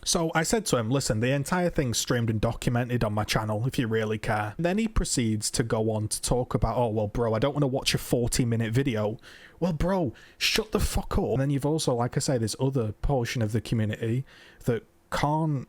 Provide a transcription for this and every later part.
So I said to him, listen, the entire thing's streamed and documented on my channel if you really care. And then he proceeds to go on to talk about, oh, well, bro, I don't want to watch a 40-minute video. Well, bro, shut the fuck up. And then you've also, like I say, this other portion of the community that can't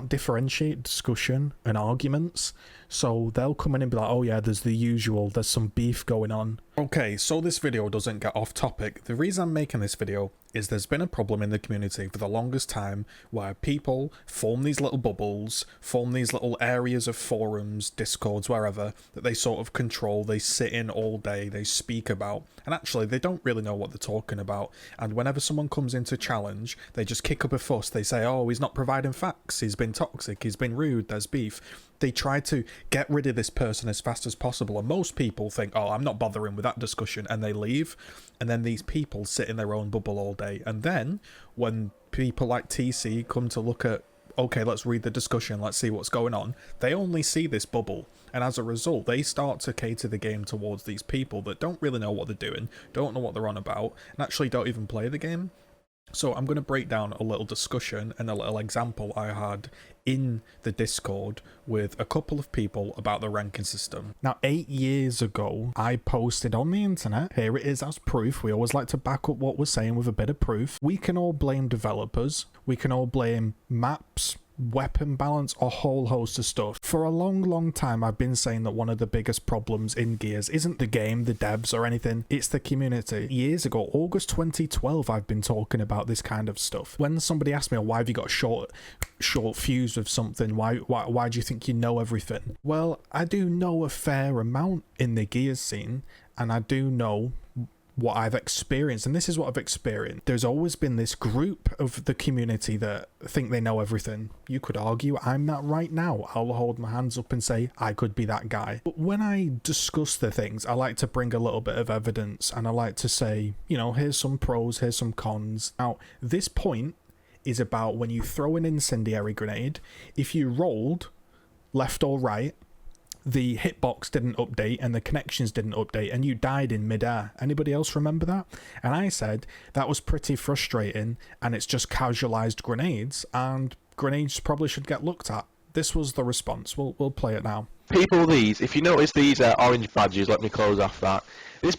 differentiate discussion and arguments. So they'll come in and be like, oh yeah, there's the usual, there's some beef going on. Okay, so this video doesn't get off topic. The reason I'm making this video is there's been a problem in the community for the longest time where people form these little bubbles, form these little areas of forums, discords, wherever, that they sort of control, they sit in all day, they speak about, and actually they don't really know what they're talking about. And whenever someone comes into challenge, they just kick up a fuss. They say, oh, he's not providing facts, he's been toxic, he's been rude, there's beef. They try to get rid of this person as fast as possible, and most people think, oh, I'm not bothering with that discussion, and they leave. And then these people sit in their own bubble all day, and then when people like TC come to look at, okay, let's read the discussion, let's see what's going on, they only see this bubble, and as a result they start to cater the game towards these people that don't really know what they're doing, don't know what they're on about, and actually don't even play the game. So I'm going to break down a little discussion and a little example I had in the Discord with a couple of people about the ranking system. Now, 8 years ago, I posted on the internet, here it is as proof. We always like to back up what we're saying with a bit of proof. We can all blame developers. We can all blame maps, weapon balance, a whole host of stuff. For a long time I've been saying that one of the biggest problems in Gears isn't the game, the devs or anything, it's the community. Years ago, August 2012, I've been talking about this kind of stuff. When somebody asked me, oh, why have you got a short fuse with something, why do you think you know everything? Well, I do know a fair amount in the Gears scene, and I do know what I've experienced, and this is what I've experienced. There's always been this group of the community that think they know everything. You could argue I'm that right now. I'll hold my hands up and say I could be that guy. But when I discuss the things, I like to bring a little bit of evidence, and I like to say, you know, here's some pros, here's some cons. Now, this point is about when you throw an incendiary grenade, if you rolled left or right, the hitbox didn't update and the connections didn't update and you died in midair. Anybody else remember that? And I said that was pretty frustrating, and it's just casualized grenades, and grenades probably should get looked at. This was the response. We'll play it now. People, these, if you notice these orange badges, let me close off that. This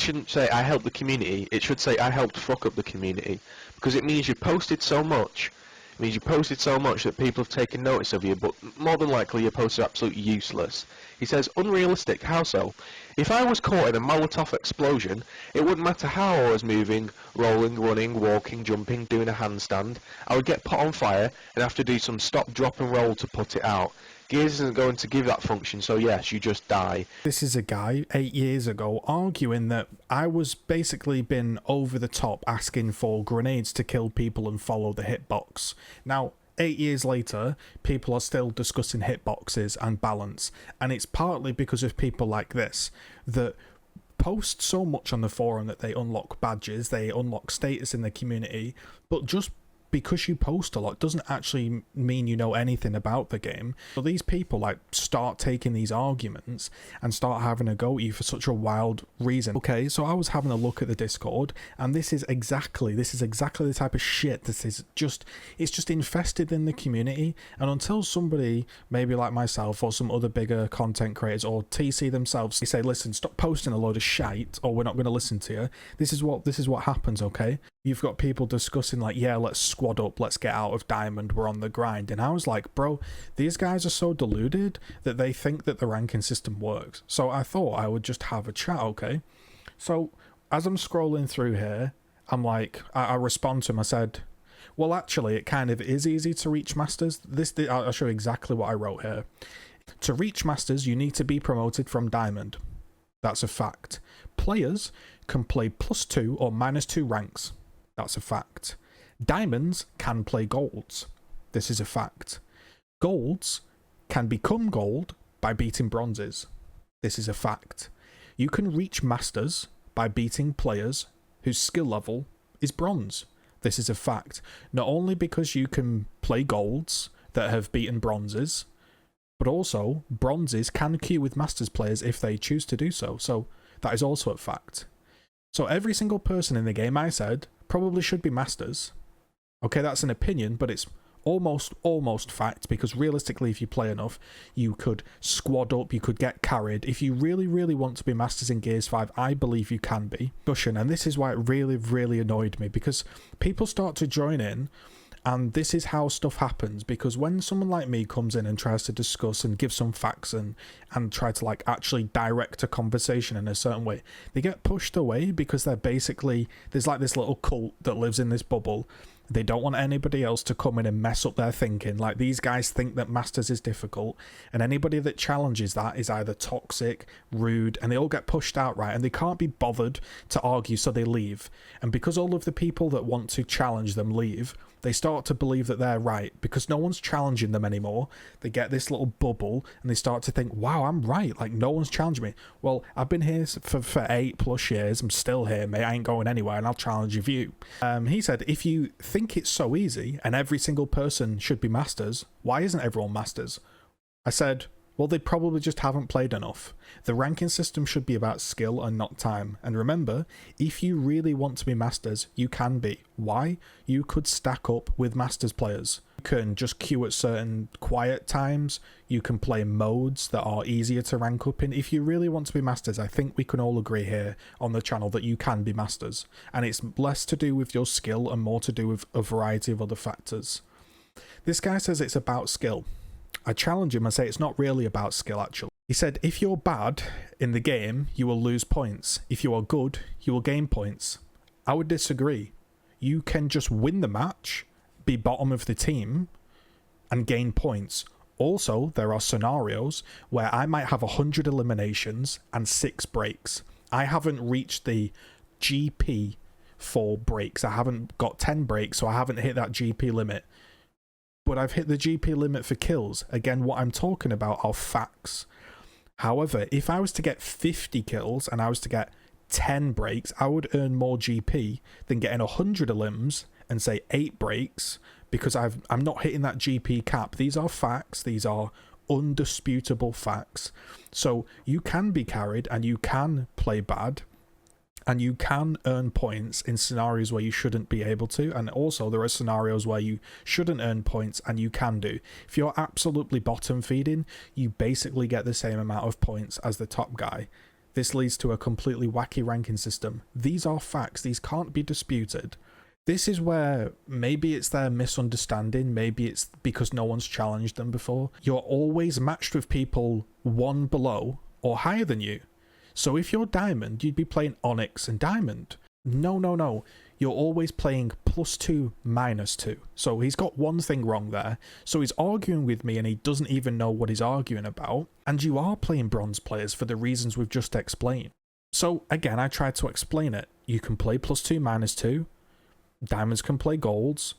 shouldn't say I helped the community, it should say I helped fuck up the community, because it means you posted so much. It means you posted so much that people have taken notice of you, but more than likely your posts are absolutely useless. He says, unrealistic, how so? If I was caught in a Molotov explosion, it wouldn't matter how I was moving, rolling, running, walking, jumping, doing a handstand. I would get put on fire and have to do some stop, drop and roll to put it out. Gears isn't going to give that function, so yes, you just die. This is a guy 8 years ago arguing that I was basically been over the top asking for grenades to kill people and follow the hitbox. Now, 8 years later, people are still discussing hitboxes and balance, and it's partly because of people like this that post so much on the forum that they unlock badges, they unlock status in the community, but just because you post a lot doesn't actually mean you know anything about the game. So these people like start taking these arguments and start having a go at you for such a wild reason. Okay, so I was having a look at the Discord, and this is exactly the type of shit that is just, it's just infested in the community. And until somebody maybe like myself or some other bigger content creators or TC themselves, they say, listen, stop posting a load of shite or we're not going to listen to you. This is what happens. Okay, you've got people discussing like, yeah, let's squad up, let's get out of Diamond, we're on the grind. And I was like, bro, these guys are so deluded that they think that the ranking system works. So I thought I would just have a chat. Okay, so as I'm scrolling through here, I'm like, I respond to him. I said, well, actually it kind of is easy to reach masters. I'll show you exactly what I wrote here. To reach masters, you need to be promoted from Diamond. That's a fact. Players can play +2 or -2 ranks. That's a fact. Diamonds can play golds. This is a fact. Golds can become gold by beating bronzes. This is a fact. You can reach masters by beating players whose skill level is bronze. This is a fact. Not only because you can play golds that have beaten bronzes, but also bronzes can queue with masters players if they choose to do so. So that is also a fact. So every single person in the game, I said, probably should be masters. Okay, that's an opinion, but it's almost fact, because realistically, if you play enough, you could squad up, you could get carried. If you really want to be masters in Gears 5, I believe you can be. Discussion, and this is why it really annoyed me, because people start to join in, and this is how stuff happens, because when someone like me comes in and tries to discuss and give some facts and try to like actually direct a conversation in a certain way, they get pushed away because they're basically, there's like this little cult that lives in this bubble. They don't want anybody else to come in and mess up their thinking. Like, these guys think that Masters is difficult, and anybody that challenges that is either toxic, rude, and they all get pushed out, right? And they can't be bothered to argue, so they leave. And because all of the people that want to challenge them leave, they start to believe that they're right because no one's challenging them anymore. They get this little bubble and they start to think, wow, I'm right. Like, no one's challenging me. Well, I've been here for 8+ years. I'm still here, mate. I ain't going anywhere, and I'll challenge your view. He said, if you think it's so easy and every single person should be masters, why isn't everyone masters? I said, well, they probably just haven't played enough. The ranking system should be about skill and not time. And remember, if you really want to be masters, you can be. Why? You could stack up with masters players. You can just queue at certain quiet times. You can play modes that are easier to rank up in. If you really want to be masters, I think we can all agree here on the channel that you can be masters. And it's less to do with your skill and more to do with a variety of other factors. This guy says it's about skill. I challenge him and say it's not really about skill, actually. He said, if you're bad in the game, you will lose points. If you are good, you will gain points. I would disagree. You can just win the match, be bottom of the team, and gain points. Also, there are scenarios where I might have 100 eliminations and 6 breaks. I haven't reached the GP for breaks. I haven't got 10 breaks, so I haven't hit that GP limit. But I've hit the GP limit for kills. Again, what I'm talking about are facts. However, if I was to get 50 kills and I was to get 10 breaks, I would earn more GP than getting 100 elims and say 8 breaks, because I'm not hitting that GP cap. These are facts. These are undisputable facts. So you can be carried and you can play bad. And you can earn points in scenarios where you shouldn't be able to. And also there are scenarios where you shouldn't earn points and you can do. If you're absolutely bottom feeding, you basically get the same amount of points as the top guy. This leads to a completely wacky ranking system. These are facts. These can't be disputed. This is where maybe it's their misunderstanding. Maybe it's because no one's challenged them before. You're always matched with people one below or higher than you. So if you're Diamond, you'd be playing Onyx and Diamond. No. You're always playing +2, -2. So he's got one thing wrong there. So he's arguing with me and he doesn't even know what he's arguing about. And you are playing bronze players for the reasons we've just explained. So again, I tried to explain it. You can play +2, -2. Diamonds can play golds.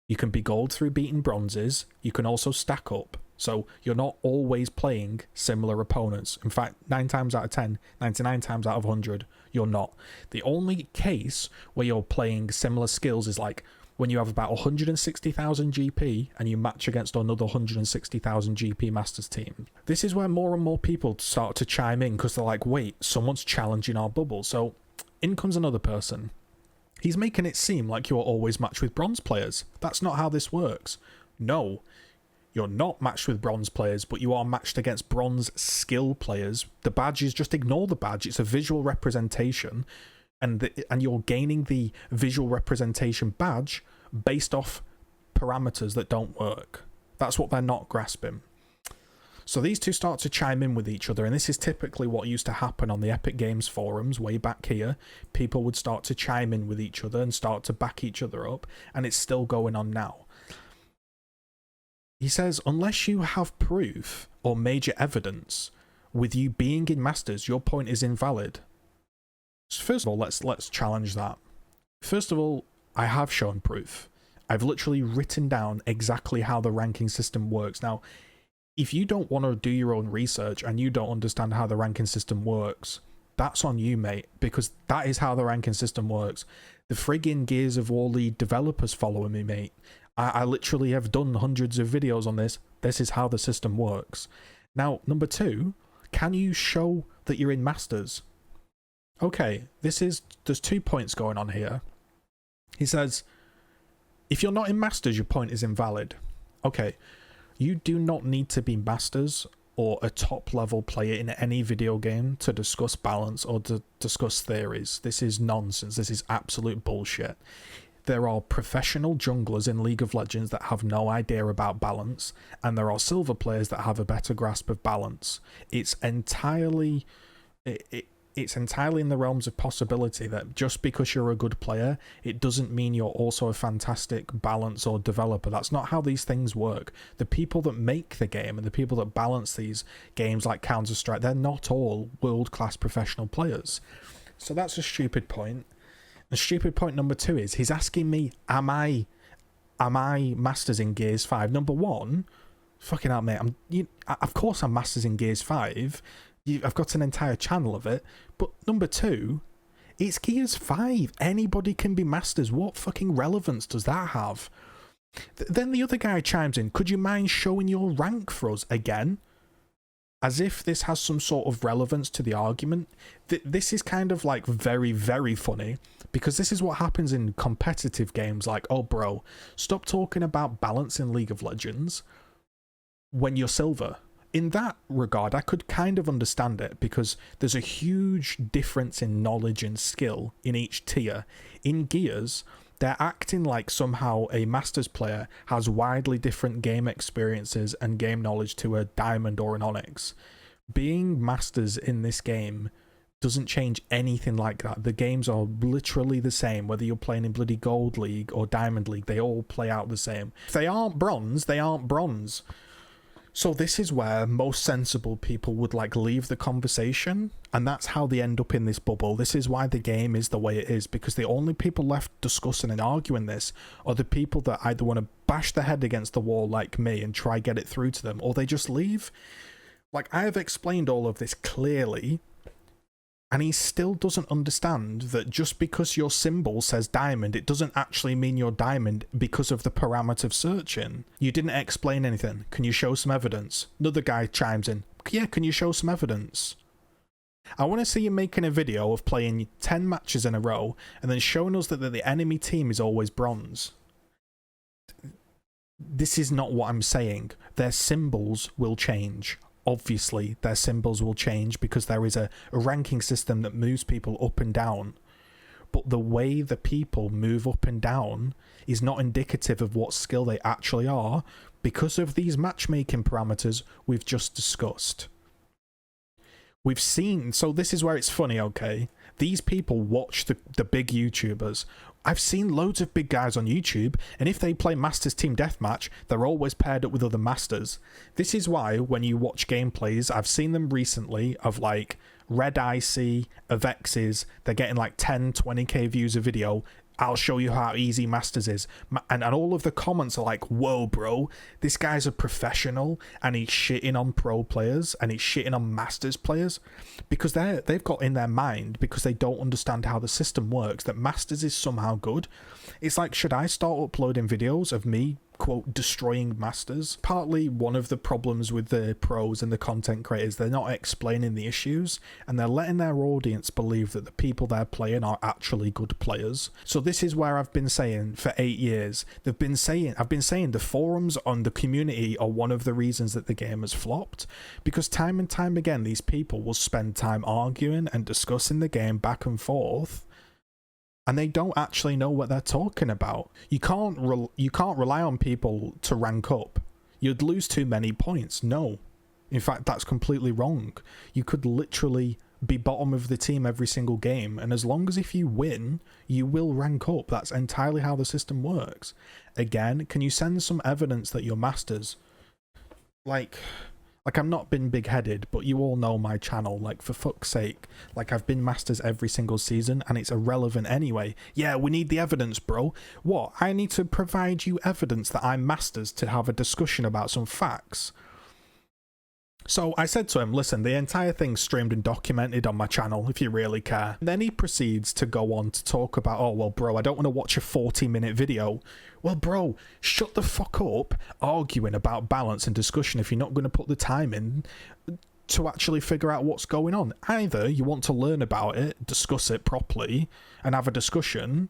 You can be gold through beating bronzes. You can also stack up. So you're not always playing similar opponents. In fact, 9 times out of 10, 99 times out of 100, you're not. The only case where you're playing similar skills is like when you have about 160,000 GP and you match against another 160,000 GP Masters team. This is where more and more people start to chime in because they're like, wait, someone's challenging our bubble. So in comes another person. He's making it seem like you're always matched with bronze players. That's not how this works. No. You're not matched with bronze players, but you are matched against bronze skill players. The badges, just ignore the badge. It's a visual representation, and you're gaining the visual representation badge based off parameters that don't work. That's what they're not grasping. So these two start to chime in with each other, and this is typically what used to happen on the Epic Games forums way back here. People would start to chime in with each other and start to back each other up, and it's still going on now. He says, unless you have proof or major evidence with you being in Masters, your point is invalid. First of all, let's challenge that. First of all, I have shown proof. I've literally written down exactly how the ranking system works. Now, if you don't want to do your own research and you don't understand how the ranking system works, that's on you, mate, because that is how the ranking system works. The friggin' Gears of War lead developers following me, mate. I literally have done hundreds of videos on this. This is how the system works. Now, number 2, can you show that you're in Masters? Okay, there's 2 points going on here. He says, If you're not in Masters, your point is invalid. Okay, you do not need to be Masters or a top level player in any video game to discuss balance or to discuss theories. This is nonsense. This is absolute bullshit. There are professional junglers in League of Legends that have no idea about balance, and there are silver players that have a better grasp of balance. It's entirely in the realms of possibility that just because you're a good player, it doesn't mean you're also a fantastic balance or developer. That's not how these things work. The people that make the game and the people that balance these games like Counter-Strike, they're not all world-class professional players. So that's a stupid point. The stupid point number 2 is he's asking me, am I Masters in Gears 5? Number 1, fucking hell, mate, of course I'm Masters in Gears 5. I've got an entire channel of it. But number 2, it's Gears 5. Anybody can be Masters. What fucking relevance does that have? Then the other guy chimes in, could you mind showing your rank for us again? As if this has some sort of relevance to the argument. This is kind of like very, very funny, because this is what happens in competitive games like, oh bro, stop talking about balance in League of Legends when you're silver. In that regard, I could kind of understand it, because there's a huge difference in knowledge and skill in each tier. In Gears, they're acting like somehow a Masters player has widely different game experiences and game knowledge to a Diamond or an Onyx. Being Masters in this game doesn't change anything like that. The games are literally the same, whether you're playing in bloody Gold League or Diamond League, they all play out the same. If they aren't bronze, they aren't bronze. So this is where most sensible people would like leave the conversation, and that's how they end up in this bubble. This is why the game is the way it is, because the only people left discussing and arguing this are the people that either want to bash their head against the wall like me and try get it through to them, or they just leave. Like, I have explained all of this clearly, and he still doesn't understand that just because your symbol says diamond, it doesn't actually mean you're diamond because of the parameter searching. You didn't explain anything. Can you show some evidence? Another guy chimes in. Yeah, can you show some evidence? I want to see you making a video of playing 10 matches in a row and then showing us that the enemy team is always bronze. This is not what I'm saying. Their symbols will change. Obviously, their symbols will change because there is a ranking system that moves people up and down. But the way the people move up and down is not indicative of what skill they actually are because of these matchmaking parameters we've just discussed. We've seen, so this is where it's funny, okay? These people watch the big YouTubers. I've seen loads of big guys on YouTube, and if they play Masters Team Deathmatch, they're always paired up with other Masters. This is why when you watch gameplays, I've seen them recently of like Red Icy, Avexes, they're getting like 10, 20k views a video. I'll show you how easy Masters is. And all of the comments are like, whoa, bro, this guy's a professional and he's shitting on pro players and he's shitting on Masters players because they've got in their mind, because they don't understand how the system works, that Masters is somehow good. It's like, should I start uploading videos of me, quote, destroying Masters? Partly one of the problems with the pros and the content creators, they're not explaining the issues and they're letting their audience believe that the people they're playing are actually good players. So this is where I've been saying for 8 years, I've been saying the forums on the community are one of the reasons that the game has flopped, because time and time again these people will spend time arguing and discussing the game back and forth, and they don't actually know what they're talking about. You can't rely on people to rank up. You'd lose too many points. No. In fact, that's completely wrong. You could literally be bottom of the team every single game, and as long as if you win, you will rank up. That's entirely how the system works. Again, can you send some evidence that you're Masters? Like I'm not been big-headed, but you all know my channel. Like, for fuck's sake. Like, I've been Masters every single season, and it's irrelevant anyway. Yeah, we need the evidence, bro. What? I need to provide you evidence that I'm Masters to have a discussion about some facts. So I said to him, listen, the entire thing's streamed and documented on my channel, if you really care. And then he proceeds to go on to talk about, oh, well, bro, I don't want to watch a 40-minute video. Well, bro, shut the fuck up arguing about balance and discussion if you're not going to put the time in to actually figure out what's going on. Either you want to learn about it, discuss it properly, and have a discussion,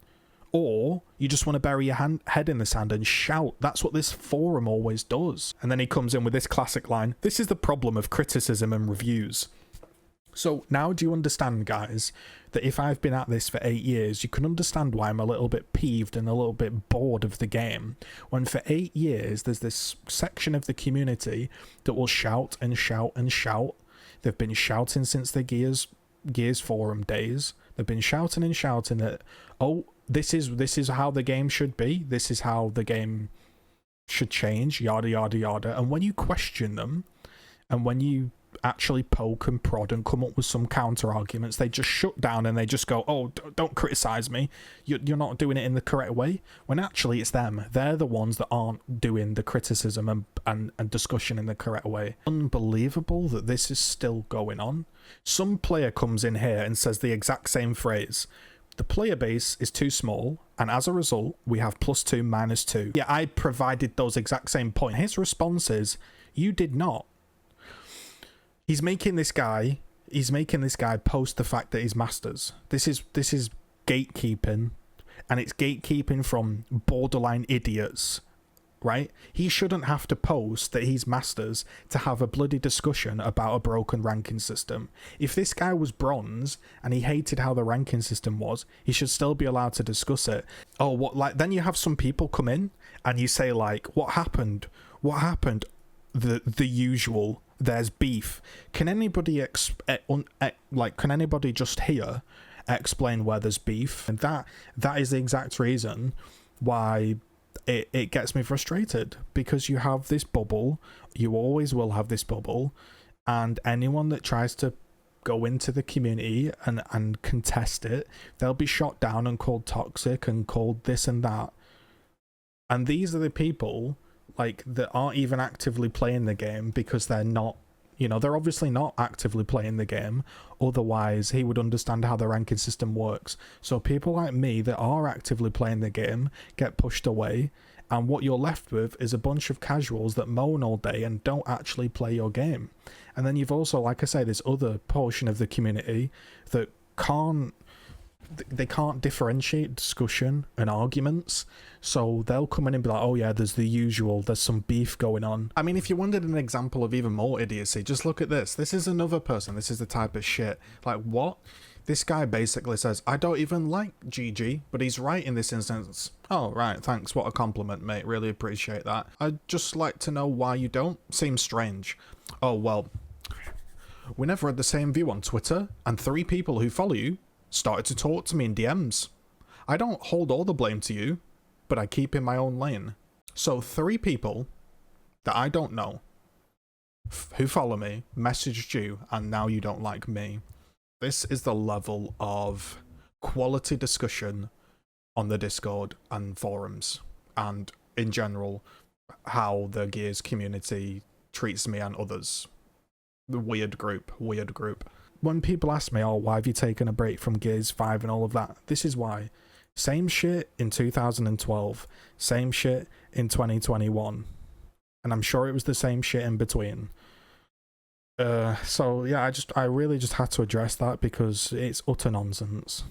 or you just want to bury your head in the sand and shout. That's what this forum always does. And then he comes in with this classic line: "This is the problem of criticism and reviews." So now do you understand, guys, that if I've been at this for 8 years, you can understand why I'm a little bit peeved and a little bit bored of the game, when for 8 years there's this section of the community that will shout and shout and shout. They've been shouting since the Gears forum days. They've been shouting and shouting that, oh, this is how the game should be, this is how the game should change, yada yada yada. And when you question them, and when you actually poke and prod and come up with some counter arguments, they just shut down and they just go, oh, don't criticize me, you're not doing it in the correct way, when actually it's them. They're the ones that aren't doing the criticism and discussion in the correct way. Unbelievable that this is still going on. Some player comes in here and says the exact same phrase: the player base is too small, and as a result we have +2, -2. Yeah, I provided those exact same points. His response is, you did not. He's making this guy post the fact that he's masters. This is gatekeeping, and it's gatekeeping from borderline idiots, right? He shouldn't have to post that he's masters to have a bloody discussion about a broken ranking system. If this guy was bronze and he hated how the ranking system was, he should still be allowed to discuss it. Oh, what, like, then you have some people come in and you say, like, what happened? The usual. There's beef. Can anybody can anybody just here explain where there's beef? And that is the exact reason why it gets me frustrated, because you have this bubble, you always will have this bubble, and anyone that tries to go into the community and contest it, they'll be shot down and called toxic and called this and that. And these are the people, like, that aren't even actively playing the game, because they're not, they're obviously not actively playing the game, otherwise he would understand how the ranking system works. So people like me that are actively playing the game get pushed away, and what you're left with is a bunch of casuals that moan all day and don't actually play your game. And then you've also, like I say, this other portion of the community that can't differentiate discussion and arguments, so they'll come in and be like, oh yeah, there's the usual, there's some beef going on. I mean, if you wanted an example of even more idiocy, just look at this. This is another person. This is the type of shit. Like, what? This guy basically says, I don't even like GG, but he's right in this instance. Oh, right, thanks, what a compliment, mate, really appreciate that. I'd just like to know why you don't. Seems strange. Oh, well, we never had the same view on Twitter, and 3 people who follow you started to talk to me in DMs. I don't hold all the blame to you, but I keep in my own lane. So 3 people that I don't know who follow me messaged you, and now you don't like me. This is the level of quality discussion on the Discord and forums, and in general how the Gears community treats me and others. The weird group. When people ask me, oh, why have you taken a break from Gears 5 and all of that? This is why. Same shit in 2012. Same shit in 2021. And I'm sure it was the same shit in between. So yeah, I really just had to address that, because it's utter nonsense.